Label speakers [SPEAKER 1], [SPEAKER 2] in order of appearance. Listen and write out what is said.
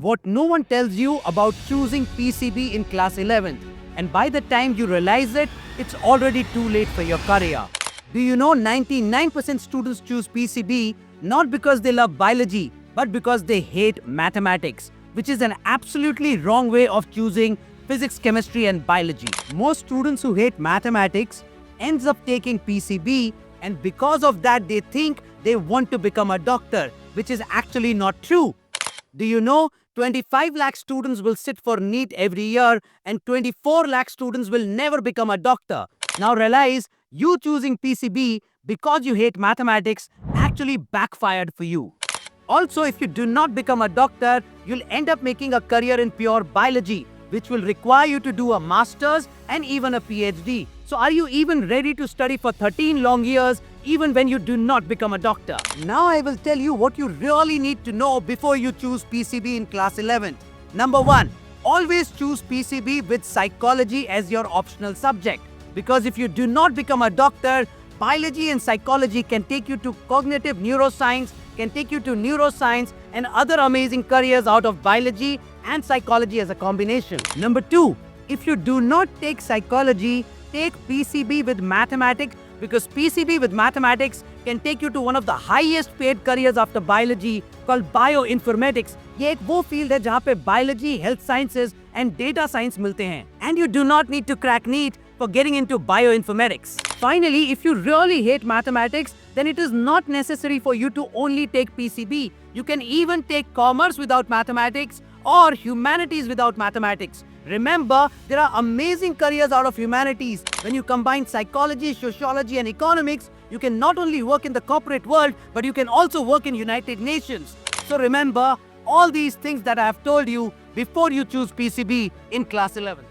[SPEAKER 1] what no one tells you about choosing PCB in class 11th. And by the time you realize it, it's already too late for your career. Do you know 99% students choose PCB not because they love biology, but because they hate mathematics, which is an absolutely wrong way of choosing physics, chemistry and biology. Most students who hate mathematics ends up taking PCB, and because of that they think they want to become a doctor, which is actually not true. Do you know 25 lakh students will sit for NEET every year and 24 lakh students will never become a doctor? Now realize you choosing PCB because you hate mathematics actually backfired for you. Also, if you do not become a doctor, you'll end up making a career in pure biology, which will require you to do a master's and even a PhD. So are you even ready to study for 13 long years even when you do not become a doctor? Now I will tell you what you really need to know before you choose PCB in class 11th. Number 1. Always choose PCB with psychology as your optional subject. Because if you do not become a doctor, biology and psychology can take you to cognitive neuroscience, can take you to neuroscience and other amazing careers out of biology and psychology as a combination. Number 2, if you do not take psychology, take PCB with mathematics, because PCB with mathematics can take you to one of the highest paid careers after biology called bioinformatics. ये एक वो field है जहाँ पे biology, health sciences and data science मिलते हैं. And you do not need to crack NEET for getting into bioinformatics. Finally, if you really hate mathematics, then it is not necessary for you to only take PCB. You can even take commerce without mathematics or humanities without mathematics. Remember, there are amazing careers out of humanities. When you combine psychology, sociology and economics, you can not only work in the corporate world, but you can also work in United Nations. So remember all these things that I have told you before you choose PCB in class 11.